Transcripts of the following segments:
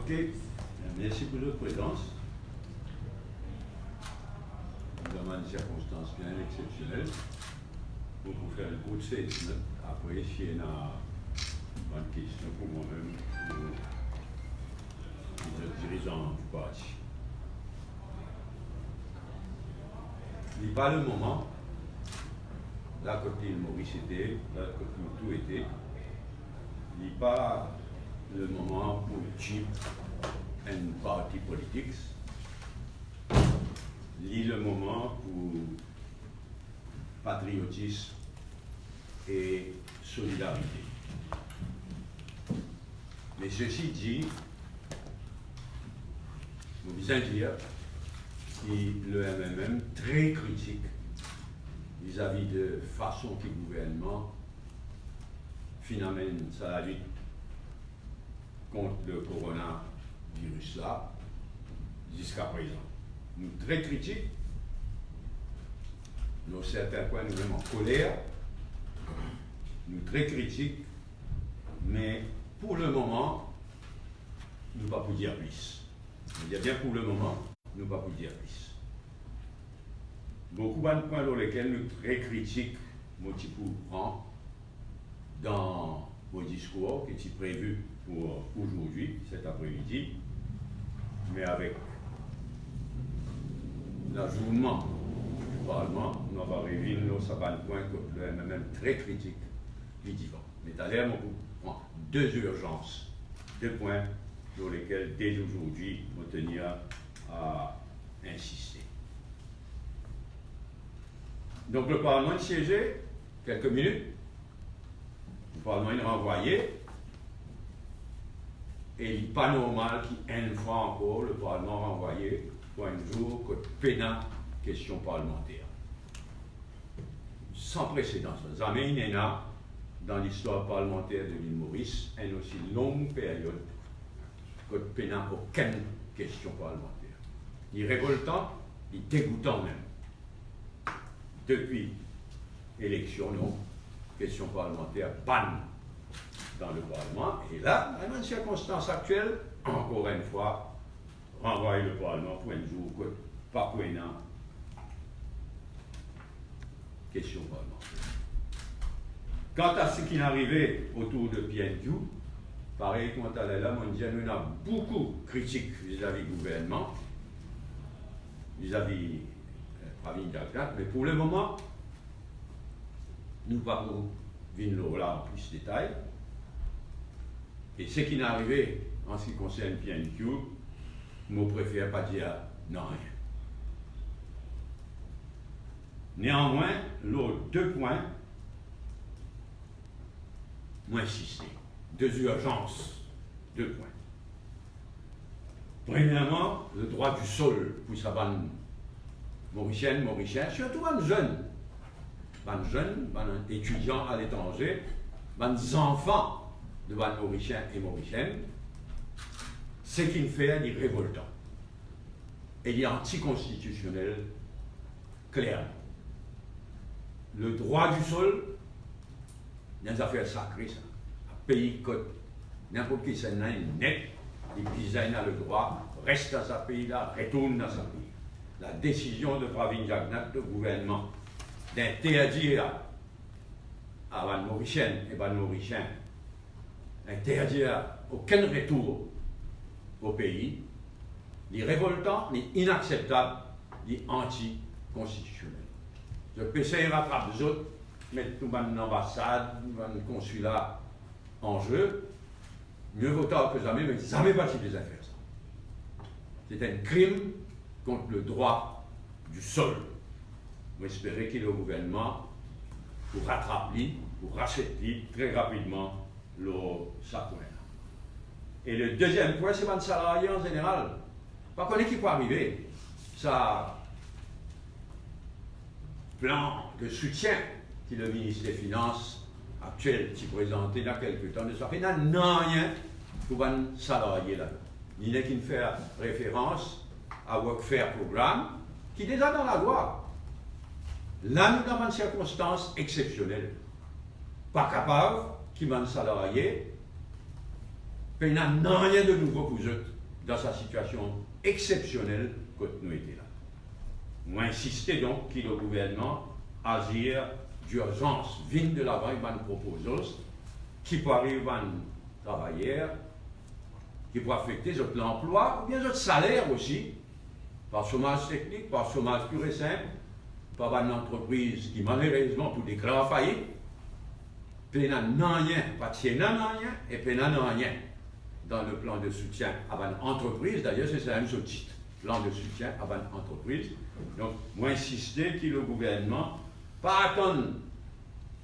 Ok, merci pour votre présence. Nous avons des circonstances bien exceptionnelles pour vous faire un court statement. Après, s'il y a une question pour moi-même ou le dirigeant du parti. Il n'est pas le moment, là côté Maurice était, là côté tout était, il n'est pas le moment pour cheap un parti politique, il est le moment pour patriotisme et solidarité. Mais ceci dit, vous besoin dire que le MMM très critique vis-à-vis de façon que le gouvernement finalement ça la lutte contre le coronavirus là jusqu'à présent. Nous très critiques, nous certains points nous même en colère, nous très critiques, mais pour le moment, nous ne pouvons pas dire plus. Je dis bien pour le moment, nous ne pouvons pas dire plus. Beaucoup de points dans lesquels nous très critiques, Motipu prend dans vos discours qui étaient prévus pour aujourd'hui, cet après-midi, mais avec l'ajournement du Parlement, nous avons révisé nos points que le MMM très critique, les divans. Mais à l'air, on prend deux urgences, deux points sur lesquels, dès aujourd'hui, on tenir à insister. Donc le Parlement siégeait quelques minutes, le Parlement est renvoyé, et il n'est pas normal qu'une fois encore le Parlement renvoyé pour un jour que pénal question parlementaire. Sans précédent, jamais il n'y en a dans l'histoire parlementaire de l'île Maurice une aussi longue période que pénal aucune question parlementaire. Il est révoltant, il est dégoûtant même. Depuis l'élection, non, question parlementaire banne dans le Parlement. Et là, dans une circonstance actuelle, encore une fois, renvoyer le Parlement pour un jour, pas pour un an. Question parlementaire. Quant à ce qui est arrivé autour de PNQ, pareil, quand elle est là, on dit qu'il y a beaucoup de critiques vis-à-vis du gouvernement, vis-à-vis Pravin Jagnath, mais pour le moment, nous ne pouvons pas venir là en plus de détails. Et ce qui est arrivé en ce qui concerne PNQ, je préfère pas dire non rien. Néanmoins, les deux points, moi insister. Deux urgences, deux points. Premièrement, le droit du sol pour sa bande mauricienne, surtout les jeunes, les étudiants à l'étranger, les enfants de bande mauriciens et mauriciennes, ce qui me fait est révoltant. Et il est anticonstitutionnel, clairement. Le droit du sol, il y a des affaires sacrées, ça. Un pays côte, n'importe qui s'en a une net, les paysans ont le droit, reste dans ce pays-là, retourne dans ce pays. La décision de Pravin Jagnath, le gouvernement, d'interdire à les Mauriciennes et les Mauriciens, interdire aucun retour au pays, ni révoltant, ni inacceptable, ni anticonstitutionnel. Le PC rattrape les autres, mettre tout une ambassade, un consulat en jeu, mieux vaut tard que jamais, mais jamais parti des affaires. C'est un crime contre le droit du sol. On espérait qu'il y ait le gouvernement pour rattraper, pour racheter très rapidement le sacoin. Et le deuxième point, c'est le salarié en général. Par contre, qui peut arriver, ça plan de soutien que le ministre des Finances actuel qui présenté il y a quelques temps, il n'y a rien pour les salariés là. Il n'y a qu'une faire référence à Workfare Programme qui est déjà dans la loi. Là, nous avons une circonstance exceptionnelle. Pas capable, qui m'a salarié, il n'y a rien de nouveau pour eux. dans sa situation exceptionnelle que nous étions là. Moi, insisté donc que le gouvernement agir d'urgence, vienne de l'avant, il va nous proposer, qui peut arriver à un travailleur, qui peut affecter l'emploi, ou bien notre salaire aussi, par chômage technique, par chômage pur et simple, par une entreprise qui malheureusement tout déclare en faillite, puis n'a rien, pas de rien, et puis n'a rien dans le plan de soutien à une entreprise, d'ailleurs c'est un seul titre, plan de soutien à une entreprise. Donc, moi insister que le gouvernement, pas attendre,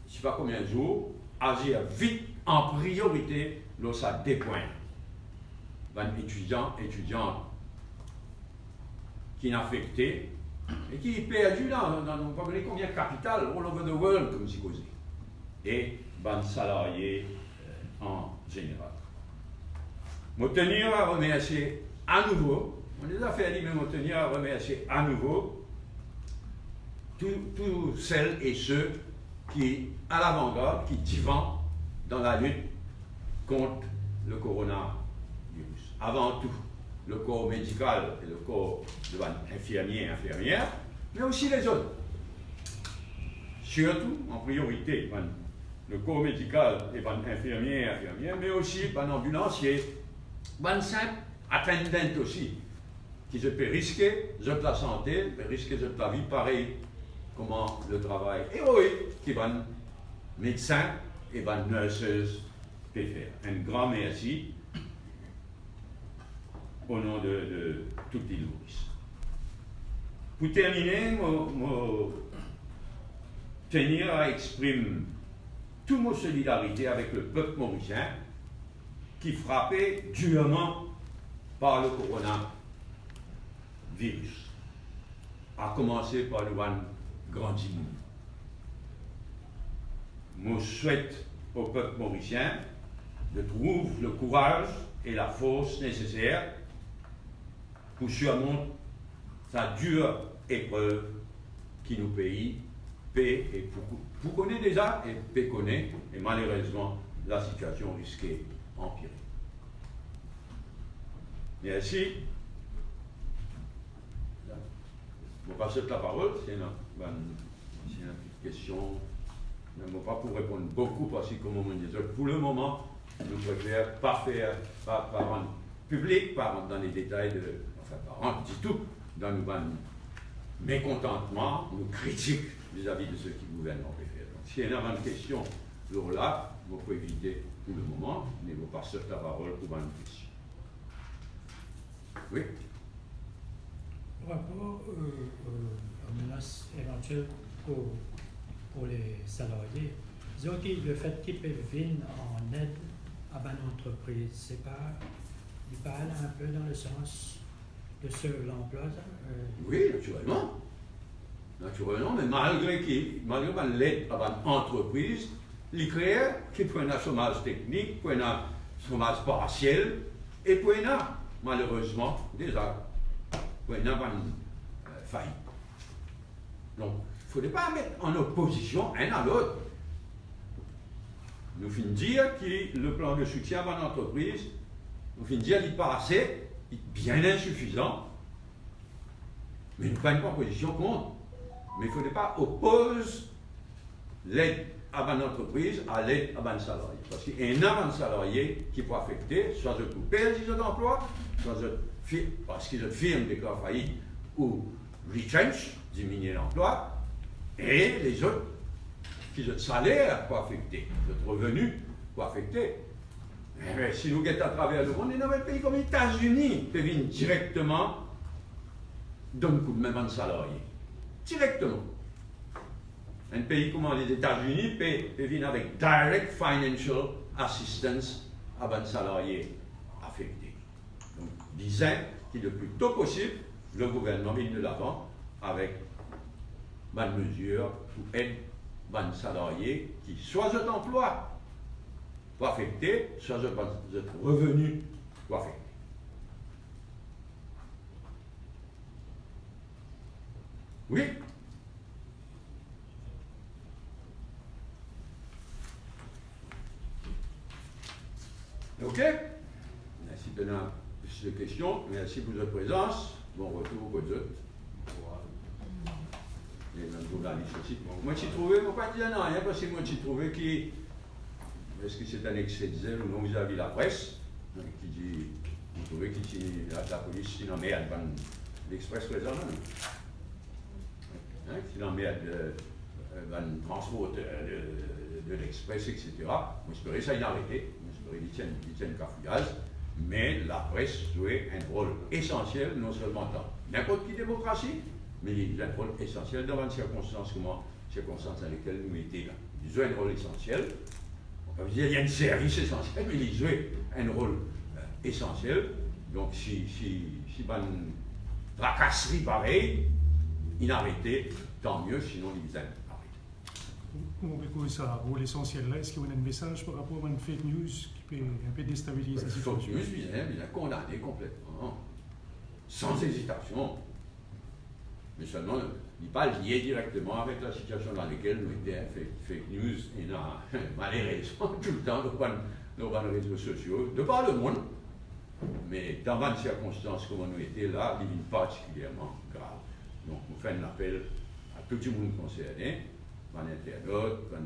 je ne sais pas combien de jours, agir vite en priorité lorsque ça dépointe. Les étudiants qui sont affectés et qui sont perdus dans combien de capitales, all over the world, comme c'est causé. Et les salariés en général. Je tenir à remercier à nouveau, on les a fait dire, mais je tenir à remercier à nouveau tous celles et ceux qui, à l'avant-garde, qui divan dans la lutte contre le coronavirus. Avant tout, le corps médical et le corps de infirmiers et infirmières, mais aussi les autres. Surtout, en priorité, le corps médical et les infirmiers et infirmières, mais aussi les ambulanciers, les simples attendants aussi, qui se peut risquer de la santé, peut risquer de la vie, pareil, comment le travail héroïque qui va médecins et les nurses peut faire. Un grand merci au nom de toute l'île Maurice. Pour terminer, je tenir à exprimer toute ma solidarité avec le peuple mauricien qui frappé durement par le coronavirus. À commencer par le grand immun. Je souhaite au peuple mauricien de trouver le courage et la force nécessaires pour surmonter sa dure épreuve qui nous paye, paie et pour connaître déjà et peut connaître, et malheureusement la situation risquée d'empirer. Merci. Je vais passer la parole, c'est une question. Je ne vais pas pour répondre beaucoup parce que, comme on me disait, pour le moment, nous préférons pas faire, pas rendre public, pas rentrer dans les détails pas rentrer du tout dans nos mécontentements, nos critiques vis-à-vis de ceux qui gouvernent en préfère. Donc, s'il y en a une question, alors là, vous pouvez éviter pour le moment, mais vous passez la parole pour une question. Oui. Par rapport aux menaces éventuelles pour les salariés, disons que le fait qu'ils peuvent venir en aide à une entreprise, c'est pas, il parle un peu dans le sens de l'emploi. Oui, naturellement. Naturellement, mais malgré l'aide à une entreprise, il crée qui prennent un chômage technique, prennent un chômage partiel, et prennent malheureusement déjà prennent une faillite. Donc, il ne faudrait pas mettre en opposition un à l'autre. Nous finissons de dire que le plan de soutien à une entreprise, nous finissons de dire qu'il n'est pas assez, il est bien insuffisant, mais nous ne prenons pas position contre. Mais il ne faudrait pas opposer l'aide à une entreprise à l'aide à un salarié. Parce qu'il y a un salarié qui peut affecter, soit je coupe les d'emploi, soit parce qu'ils firme déclare faillite ou retrench, diminuer l'emploi, et les autres qui ont salaire pour affecter, notre revenu pour affecter. Mais si nous guettons à travers le monde, il y a un pays comme les États-Unis qui viennent directement d'un coup de même un salarié. Directement. Un pays comme les États-Unis peut venir avec direct financial assistance à un salarié affecté. Donc, disons que le plus tôt possible, le gouvernement vient de l'avant avec une mesure pour aider un salarié qui soit cet emploi pour affecter, soit cet revenu pour affecter. Oui? OK? Merci de de questions. Merci pour votre présence. Bon retour aux autres. Et même journaliste aussi. Bon, moi, j'ai trouvé, moi, pas dire rien, parce que moi, j'ai trouvé qui. Est-ce que c'est un excès de zèle ou non vis-à-vis de la presse, qui dit. Vous trouvez que la police, c'est une merde, l'Express présent, c'est une merde, le transport de l'Express, etc. J'espérais ça y arrêter, j'espérais qu'ils tiennent cafouillage, mais la presse jouait un rôle essentiel, non seulement dans n'importe quelle démocratie, mais il a un rôle essentiel dans les circonstances dans lesquelles nous étions là. Il jouait un rôle essentiel. On peut dire qu'il y a une service essentiel, mais il jouait un rôle essentiel. Donc, si une tracasserie pareille, inarrêtée, tant mieux, sinon il les arrêter. Comment on ça, rôle essentiel là? Est-ce qu'il y a un message par rapport à une fake news qui peut un peu déstabiliser la situation? Fake news, bien condamné complètement, sans hésitation. Mais seulement, il n'est pas lié directement avec la situation dans laquelle nous étions. Fake news, il y a malheureusement tout le temps dans les réseaux sociaux, de par le monde. Mais dans les circonstances comme nous étions là, il est particulièrement grave. Donc, nous faisons un appel à tout le monde concerné, par l'internaute, par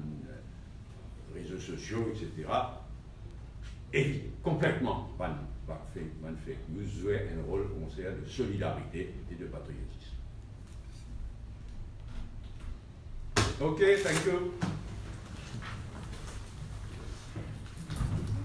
les réseaux sociaux, etc. Et complètement, par fake news, jouer un rôle concert de solidarité et de patriotisme. Okay, thank you.